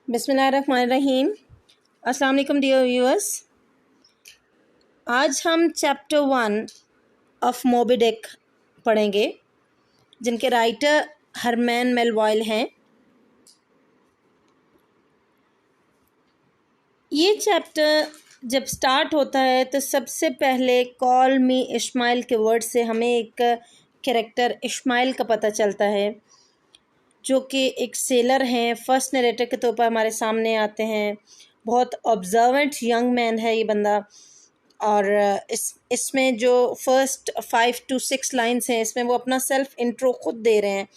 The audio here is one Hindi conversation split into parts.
बिस्मिल्लाहिर्रहमानिर्रहीम। अस्सलाम वालेकुम डियर व्यूअर्स। आज हम चैप्टर 1 ऑफ मोबी डिक पढ़ेंगे, जिनके राइटर हरमैन मेलवॉयल हैं। ये चैप्टर जब स्टार्ट होता है तो सबसे पहले कॉल मी इस्माइल के वर्ड से हमें एक कैरेक्टर इस्माइल का पता चलता है, जो कि एक सेलर हैं। फर्स्ट नरेटर के तौर पर हमारे सामने आते हैं। बहुत ऑब्जर्वेंट यंग मैन है ये बंदा। और इसमें जो फर्स्ट 5 to 6 लाइन्स हैं, इसमें वो अपना सेल्फ इंट्रो खुद दे रहे हैं।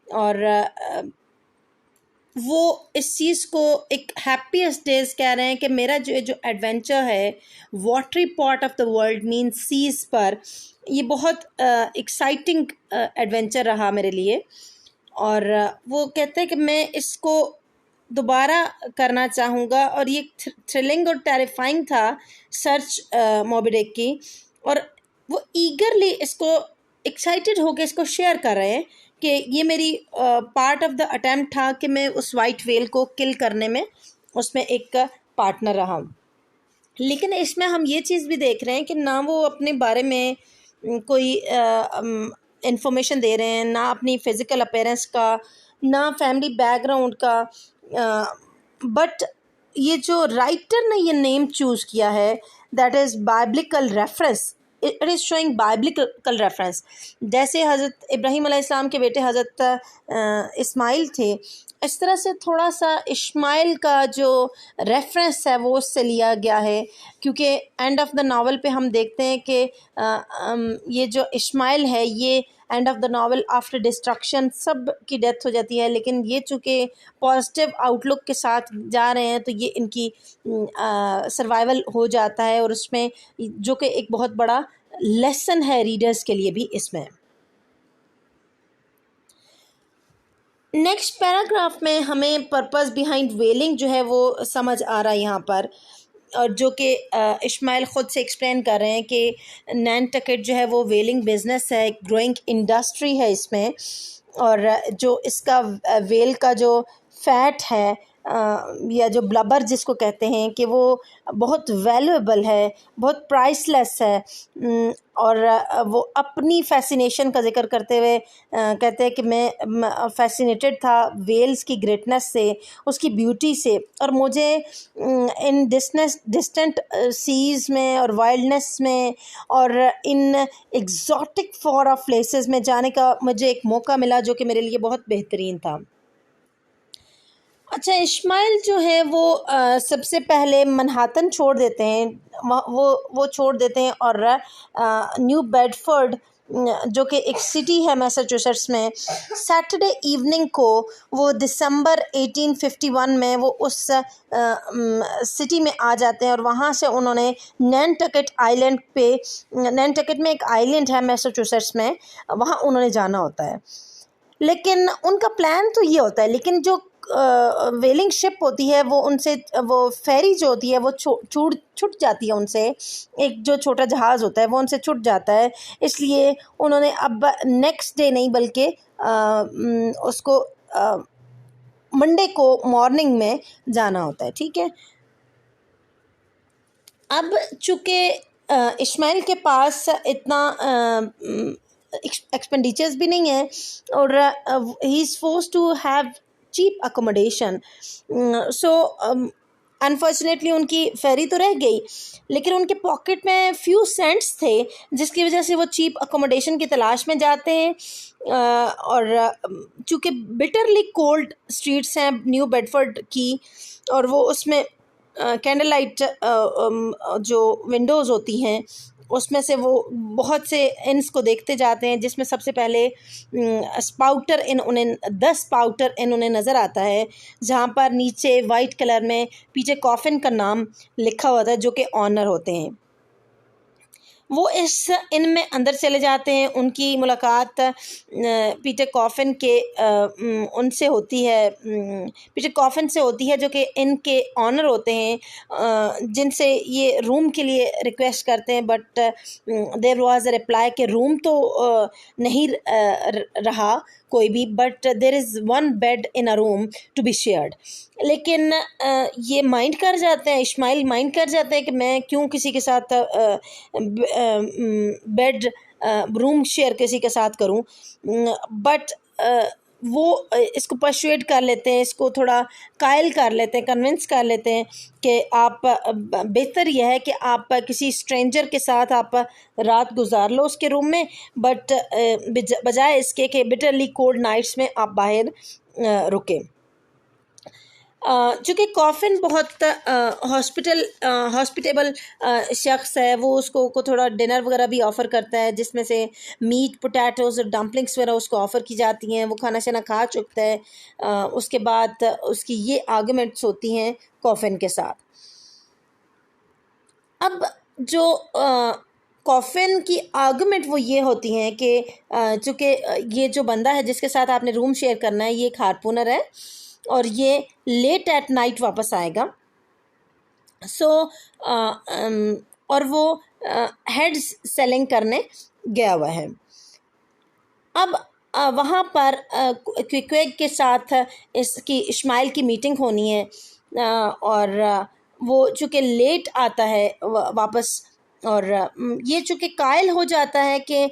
और वो इस चीज़ को एक हैप्पीएस्ट डेज कह रहे हैं कि मेरा जो एडवेंचर है watery part of the world means seas पर, ये बहुत एक्साइटिंग एडवेंचर रहा मेरे लिए। और वो कहते हैं कि मैं इसको दोबारा करना चाहूँगा। और ये थ्रिलिंग और टेरिफाइंग था सर्च मोबी डिक की। और वो ईगरली इसको एक्साइटेड होकर इसको शेयर कर रहे हैं कि ये मेरी पार्ट ऑफ द अटैम्प्ट था कि मैं उस वाइट व्हेल को किल करने में उसमें एक पार्टनर रहा। लेकिन इसमें हम ये चीज़ भी देख रहे हैं कि ना वो अपने बारे में कोई इंफॉर्मेशन दे रहे हैं, ना अपनी फ़िज़िकल अपीयरेंस का, ना फैमिली बैकग्राउंड का। बट ये जो राइटर ने ये नेम चूज़ किया है, that is biblical reference. It is showing biblical reference. जैसे हज़रत इब्राहीम अलैहिस्सलाम के बेटे हज़रत इस्माइल थे, इस तरह से थोड़ा सा इस्माइल का जो रेफरेंस है वो उससे लिया गया है। क्योंकि एंड ऑफ द नावल पे हम देखते हैं कि ये जो इस्माइल है, ये and of the novel after destruction सब की डेथ हो जाती है, लेकिन ये चूँकि पॉजिटिव आउटलुक के साथ जा रहे हैं तो ये इनकी सर्वाइवल हो जाता है। और उसमें जो कि एक बहुत बड़ा लेसन है रीडर्स के लिए भी इसमें। नेक्स्ट पैराग्राफ में हमें पर्पस बिहाइंड वेलिंग जो है वो समझ आ रहा है यहाँ पर। और जो कि इस्माइल ख़ुद से एक्सप्लेन कर रहे हैं कि नैनटकेट जो है वो वेलिंग बिज़नेस है, एक ग्रोइंग इंडस्ट्री है इसमें। और जो इसका वेल का जो फैट है या जो ब्लबर जिसको कहते हैं, कि वो बहुत वैल्यूएबल है, बहुत प्राइसलेस है। और वो अपनी फैसिनेशन का जिक्र करते हुए कहते हैं कि मैं फैसिनेटेड था वेल्स की ग्रेटनेस से, उसकी ब्यूटी से। और मुझे इन डिस्टेंट सीज़ में और वाइल्डनेस में और इन एग्जॉटिक फॉर ऑफ प्लेसेस में जाने का मुझे एक मौका मिला, जो कि मेरे लिए बहुत बेहतरीन था। अच्छा, इस्माइल जो है वो सबसे पहले मनहाटन छोड़ देते हैं, वो छोड़ देते हैं। और न्यू बेडफोर्ड जो कि एक सिटी है मैसाचुसेट्स में, सैटरडे इवनिंग को वो दिसंबर 1851 में वो उस सिटी में आ जाते हैं। और वहाँ से उन्होंने नैनटकेट आइलैंड पे, नैनटकेट में एक आइलैंड है मैसाचुसेट्स में, वहाँ उन्होंने जाना होता है। लेकिन उनका प्लान तो ये होता है, लेकिन जो वेलिंग शिप होती है वो उनसे, वो फेरी जो होती है वो छूट जाती है उनसे। एक जो छोटा जहाज़ होता है वो उनसे छूट जाता है। इसलिए उन्होंने अब नेक्स्ट डे नहीं बल्कि उसको मंडे को मॉर्निंग में जाना होता है। ठीक है। अब चूँकि इस्माइल के पास इतना एक्सपेंडिचर्स भी नहीं है और he is forced to have cheap accommodation. So unfortunately उनकी फेरी तो रह गई, लेकिन उनके पॉकेट में फ्यू सेंट्स थे, जिसकी वजह से वो चीप अकोमोडेशन की तलाश में जाते हैं। और चूँकि बिटरली कोल्ड स्ट्रीट्स हैं न्यू बेडफोर्ड की, और वो उसमें कैंडल लाइट जो विंडोज़ होती हैं उसमें से वो बहुत से इन्स को देखते जाते हैं, जिसमें सबसे पहले स्पाउटर इन उन्हें 10 स्पाउटर इन उन्हें नज़र आता है, जहाँ पर नीचे वाइट कलर में पीछे कॉफिन का नाम लिखा होता है, जो कि ऑनर होते हैं। वो इस इनमें अंदर चले जाते हैं। उनकी मुलाकात पीटर कॉफिन के उनसे होती है, पीटर कॉफिन से होती है, जो कि इनके ऑनर होते हैं, जिनसे ये रूम के लिए रिक्वेस्ट करते हैं। But there was a reply कि रूम तो नहीं रहा कोई भी, but there is one bed in a room to be shared. लेकिन ये माइंड कर जाते हैं, इस्माइल माइंड कर जाते हैं कि मैं क्यों किसी के साथ बेड रूम शेयर किसी के साथ करूं। बट वो इसको पर्सुएड कर लेते हैं, इसको थोड़ा कायल कर लेते हैं, कन्विंस कर लेते हैं कि आप बेहतर यह है कि आप किसी स्ट्रेंजर के साथ आप रात गुजार लो उसके रूम में, बट बजाय इसके कि बिटरली कोल्ड नाइट्स में आप बाहर रुकें। चूँकि कॉफिन बहुत हॉस्पिटेबल शख्स है, वो उसको को थोड़ा डिनर वगैरह भी ऑफ़र करता है, जिसमें से मीट पोटैटोज़ और डम्पलिंग्स वगैरह उसको ऑफ़र की जाती हैं। वो खाना शाना खा चुकता है। उसके बाद उसकी ये आर्गुमेंट्स होती हैं कॉफिन के साथ। अब जो कॉफिन की आर्गुमेंट वो ये होती हैं कि चूँकि ये जो बंदा है जिसके साथ आपने रूम शेयर करना है, ये एक हार्पूनर है और ये लेट एट नाइट वापस आएगा। सो और वो हेड्स सेलिंग करने गया हुआ है। अब वहाँ पर क्विकवेग के साथ इसकी इस्माइल की मीटिंग होनी है, और वो चूँकि लेट आता है वापस, और ये चूँकि कायल हो जाता है कि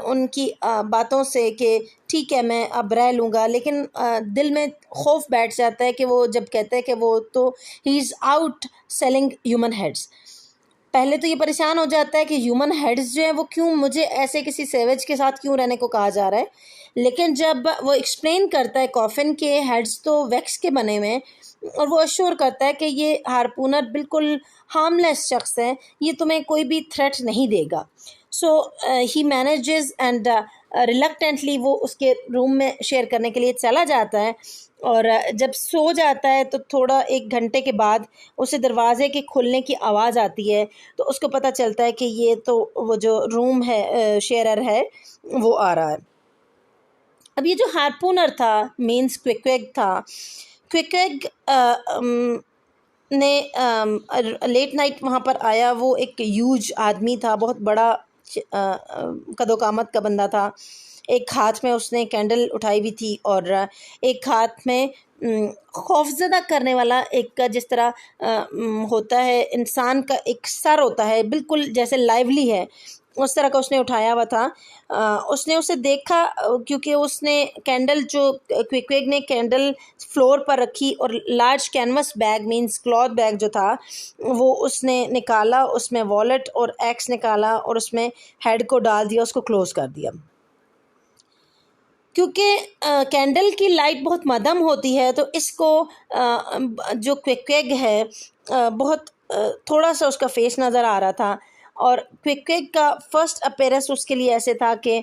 उनकी बातों से कि ठीक है मैं अब रह लूँगा, लेकिन दिल में खौफ बैठ जाता है कि वो जब कहते हैं कि वो तो he is out selling human heads. पहले तो ये परेशान हो जाता है कि ह्यूमन हेड्स जो है वो क्यों मुझे ऐसे किसी सेवेज के साथ क्यों रहने को कहा जा रहा है। लेकिन जब वो एक्सप्लेन करता है कॉफिन के हेड्स तो वैक्स के बने हुए हैं, और वो अश्योर करता है कि ये हार्पूनर बिल्कुल हार्मलेस शख्स है, ये तुम्हें कोई भी थ्रेट नहीं देगा। सो ही मैनेजेस एंड रिलक्टेंटली वो उसके रूम में शेयर करने के लिए चला जाता है, और जब सो जाता है तो थोड़ा 1 घंटे के बाद उसे दरवाज़े के खुलने की आवाज़ आती है, तो उसको पता चलता है कि ये तो वो जो रूम है शेयरर है वो आ रहा है। अब ये जो हार्पूनर था मीन्स क्विकवेग था, क्विकवेग ने लेट नाइट वहाँ पर आया। वो एक ह्यूज आदमी था, बहुत बड़ा कदोकामत का बंदा था। एक हाथ में उसने कैंडल उठाई हुई थी और एक हाथ में खौफज़दा करने वाला एक जिस तरह होता है इंसान का एक सर होता है बिल्कुल जैसे लाइवली है, उस तरह का उसने उठाया हुआ था। उसने उसे देखा क्योंकि उसने कैंडल जो क्विकवेग ने कैंडल फ्लोर पर रखी और large canvas bag means cloth bag जो था वो उसने निकाला, उसमें वॉलेट और एक्स निकाला और उसमें हेड को डाल दिया, उसको क्लोज़ कर दिया। क्योंकि कैंडल की लाइट बहुत मध्यम होती है तो इसको जो क्विकवेग है बहुत थोड़ा सा उसका फेस नज़र आ रहा था, और क्विकवेग का फर्स्ट अपीयरेंस उसके लिए ऐसे था कि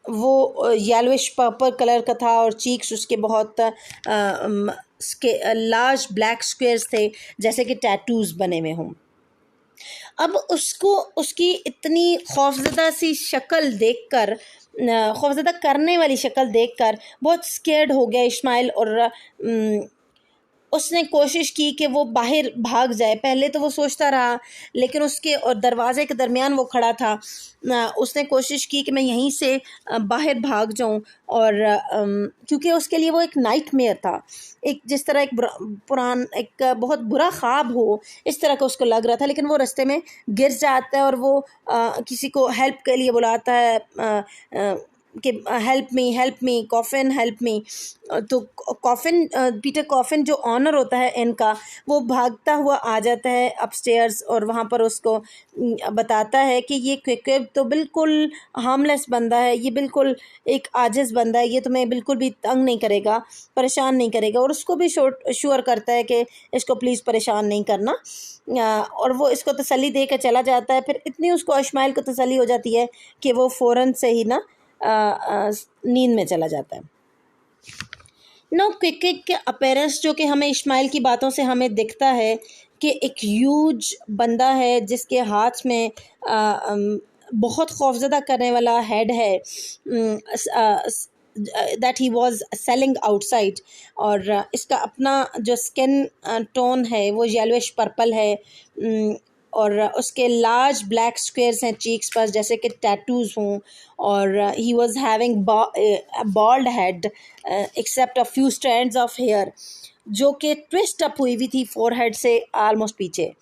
वो येलोइश पर्पल कलर का था और चीक्स उसके बहुत लार्ज ब्लैक स्क्वेयर्स थे जैसे कि टैटूज़ बने हुए हों। अब उसको उसकी इतनी खौफज़दा सी शक्ल देखकर, खौफज़दा करने वाली शक्ल देखकर बहुत स्केर्ड हो गया इस्माइल, और उसने कोशिश की कि वो बाहर भाग जाए। पहले तो वो सोचता रहा, लेकिन उसके और दरवाज़े के दरमियान वो खड़ा था। उसने कोशिश की कि मैं यहीं से बाहर भाग जाऊं, और क्योंकि उसके लिए वो एक नाइटमेयर था, एक जिस तरह एक बहुत बुरा ख्वाब हो इस तरह का उसको लग रहा था। लेकिन वो रास्ते में गिर जाता है और वो किसी को हेल्प के लिए बुलाता है कि help me coffin help me. तो कॉफिन पीटर कॉफिन जो ऑनर होता है इनका, वो भागता हुआ आ जाता है अपस्टेयर्स और वहाँ पर उसको बताता है कि ये क्विकवेग तो बिल्कुल हार्मलेस बंदा है, ये बिल्कुल एक आजिज़ बंदा है, ये तुम्हें बिल्कुल भी तंग नहीं करेगा, परेशान नहीं करेगा, और उसको भी श्योर करता है कि इसको प्लीज़ परेशान नहीं करना। और वो इसको तसल्ली दे कर चला जाता है। फिर इतनी उसको इस्माइल को तसल्ली हो जाती है कि वो फ़ौरन से ही ना नींद में चला जाता है। नो क्विकवेग के अपीयरेंस जो कि हमें इस्माइल की बातों से हमें दिखता है कि एक ह्यूज बंदा है जिसके हाथ में बहुत खौफज़दा करने वाला हेड है, that he was selling outside, और इसका अपना जो स्किन टोन है वो येलोइश पर्पल है, और उसके लार्ज ब्लैक स्क्वेयर्स हैं चीक्स पर जैसे कि टैटूज़ हों, और he was having bald head except a few strands of hair जो कि ट्विस्ट अप हुई हुई थी फोरहेड से ऑलमोस्ट पीछे।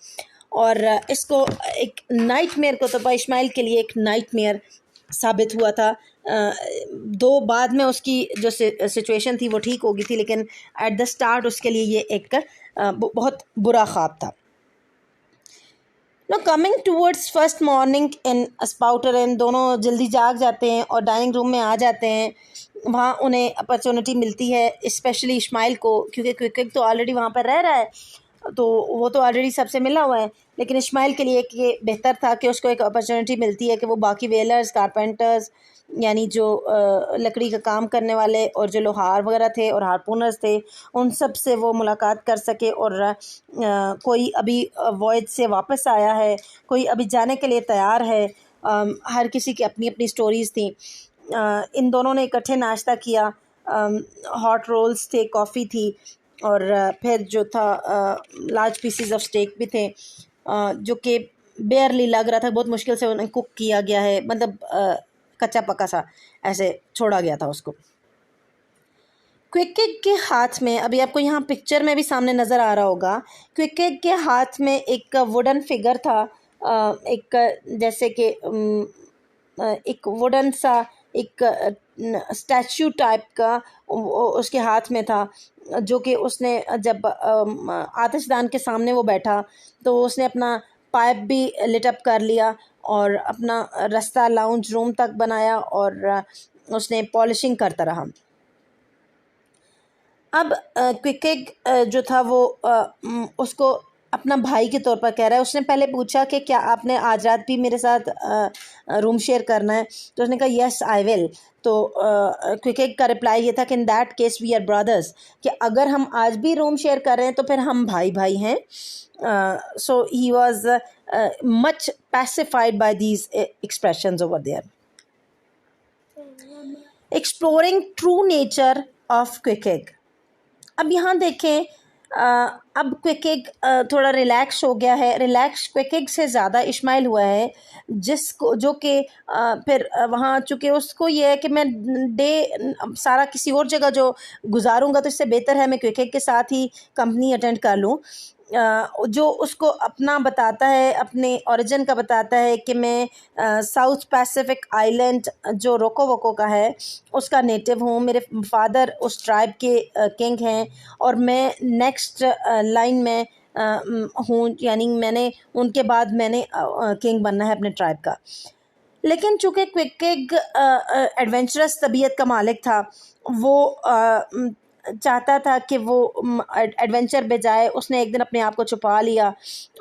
और इसको एक नाइटमेयर को तो इस्माइल के लिए एक नाइटमेयर साबित हुआ था। दो बाद में उसकी जो सिचुएशन थी वो ठीक हो गई थी, लेकिन एट द स्टार्ट उसके लिए ये एक बहुत बुरा ख्वाब था। No coming towards first morning in spouter, इन दोनों जल्दी जाग जाते हैं और डाइनिंग रूम में आ जाते हैं। वहाँ उन्हें अपॉर्चुनिटी मिलती है, स्पेशली इस्माइल को, क्योंकि क्विक तो ऑलरेडी वहाँ पर रह रहा है तो वो तो ऑलरेडी सबसे मिला हुआ है, लेकिन इस्माइल के लिए ये बेहतर था कि उसको एक अपॉर्चुनिटी मिलती है कि वो बाकी वेलर्स, कारपेंटर्स, यानी जो लकड़ी का काम करने वाले और जो लोहार वगैरह थे और हारपूनर्स थे, उन सब से वो मुलाकात कर सके। और कोई अभी वॉयज से वापस आया है, कोई अभी जाने के लिए तैयार है। हर किसी की अपनी अपनी स्टोरीज़ थी। इन दोनों ने इकट्ठे नाश्ता किया, हॉट रोल्स थे, कॉफ़ी थी, और फिर जो था लार्ज पीसीज ऑफ स्टेक भी थे, जो कि बेयरली लग रहा था बहुत मुश्किल से उन्हें कुक किया गया है, मतलब कच्चा पका सा ऐसे छोड़ा गया था उसको। क्विक के हाथ में, अभी आपको यहाँ पिक्चर में भी सामने नज़र आ रहा होगा, क्विक के हाथ में एक वुडन फिगर था, एक जैसे कि एक वुडन सा एक स्टैचू टाइप का उसके हाथ में था, जो कि उसने जब आतिशदान के सामने वो बैठा तो उसने अपना पाइप भी लिट अप कर लिया और अपना रास्ता लाउंज रूम तक बनाया और उसने पॉलिशिंग करता रहा। अब क्विक जो था वो उसको अपना भाई के तौर पर कह रहा है। उसने पहले पूछा कि क्या आपने आज रात भी मेरे साथ रूम शेयर करना है, तो उसने कहा यस आई विल। तो क्विक का रिप्लाई ये था कि in that case we are brothers, कि अगर हम आज भी रूम शेयर कर रहे हैं तो फिर हम भाई भाई हैं। So he was much pacified by these expressions over there. Exploring true nature of quick. अब यहाँ देखें, अब क्विक थोड़ा रिलैक्स हो गया है। रिलैक्स क्विक से ज़्यादा इस्माइल हुआ है, जिसको जो कि फिर वहाँ चूँकि उसको ये है कि मैं डे सारा किसी और जगह जो गुजारूँगा तो इससे बेहतर है मैं क्विक के साथ ही कंपनी अटेंड कर लूँ। जो उसको अपना बताता है, अपने ओरिजिन का बताता है कि मैं साउथ पैसिफिक आइलैंड जो रोकोवोको का है उसका नेटिव हूँ। मेरे फादर उस ट्राइब के किंग हैं और मैं नेक्स्ट लाइन में हूँ, यानी मैंने उनके बाद मैंने किंग बनना है अपने ट्राइब का। लेकिन चूँकि क्विक एडवेंचरस तबीयत का मालिक था, वो चाहता था कि वो एडवेंचर पे जाए। उसने एक दिन अपने आप को छुपा लिया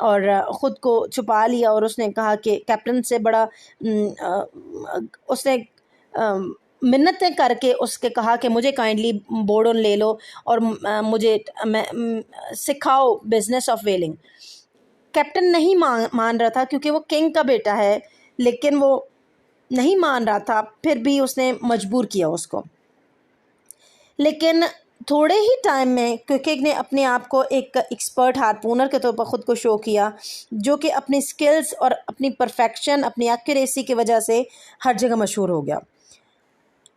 और ख़ुद को छुपा लिया और उसने कहा कि कैप्टन से बड़ा उसने मिन्नतें करके उसके कहा कि मुझे काइंडली बोर्ड ऑन ले लो और मुझे सिखाओ बिजनेस ऑफ वेलिंग। कैप्टन नहीं मान रहा था क्योंकि वो किंग का बेटा है, लेकिन वो नहीं मान रहा था, फिर भी उसने मजबूर किया उसको। लेकिन थोड़े ही टाइम में क्विक ने अपने आप को एक एक्सपर्ट हार्पूनर के तौर पर ख़ुद को शो किया, जो कि अपनी स्किल्स और अपनी परफेक्शन, अपनी एक्यूरेसी की वजह से हर जगह मशहूर हो गया।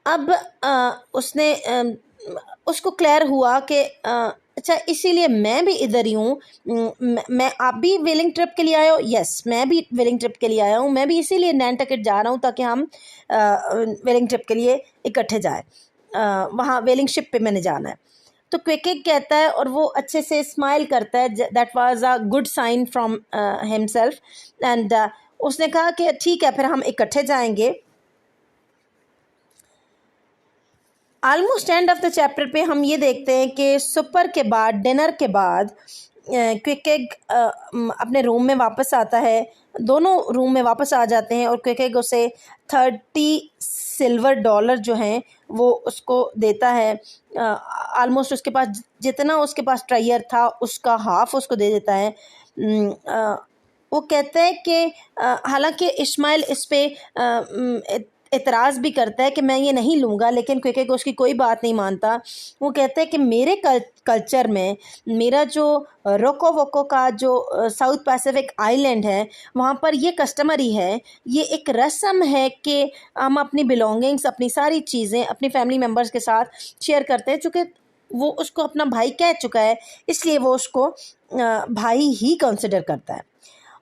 अब उसने उसको क्लियर हुआ कि अच्छा इसीलिए मैं भी इधर ही हूँ। मैं आप भी वेलिंग ट्रिप के लिए आए हो? यस, मैं भी वेलिंग ट्रिप के लिए आया हूँ। मैं भी इसीलिए नैनटकेट जा रहा हूँ ताकि हम वेलिंग ट्रिप के लिए इकट्ठे जाएँ। वहाँ वेलिंग शिप पे मैंने जाना है। तो क्विक कहता है और वो अच्छे से स्माइल करता है। That was a good sign from himself and उसने कहा कि ठीक है फिर हम इकट्ठे जाएंगे। Almost end of the chapter पे हम ये देखते हैं कि सुपर के बाद, डिनर के बाद क्विक अपने रूम में वापस आता है। दोनों रूम में वापस आ जाते हैं और क्विक उसे $30 सिल्वर जो हैं वो उसको देता है। ऑलमोस्ट उसके पास जितना उसके पास ट्रायर था उसका हाफ उसको दे देता है। वो कहते हैं कि हालांकि इस्माइल इस पे इतराज़ भी करता है कि मैं ये नहीं लूँगा, लेकिन क्योंकि उसकी कोई बात नहीं मानता। वो कहते हैं कि मेरे कल्चर में, मेरा जो रोको वोको का जो साउथ पैसिफिक आइलैंड है, वहाँ पर ये कस्टमरी है, ये एक रस्म है कि हम अपनी बिलोंगिंग्स, अपनी सारी चीज़ें अपनी फैमिली मेम्बर्स के साथ शेयर करते हैं। चूँकि वो उसको अपना भाई कह चुका है, इसलिए वो उसको भाई ही कंसिडर करता है।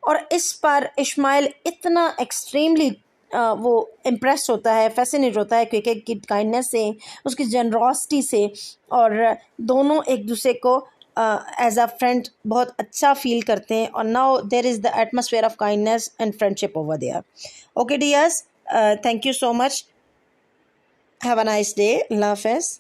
और इस पर इस्माइल इतना एक्सट्रीमली वो इम्प्रेस होता है, फैसिनेट होता है क्योंकि की काइंडनेस से, उसकी जनरॉसिटी से, और दोनों एक दूसरे को एज अ फ्रेंड बहुत अच्छा फील करते हैं। और now there is the atmosphere of kindness and friendship over there. Okay dears, thank you so much, have a nice day, अल्लाह हाफ़िज़।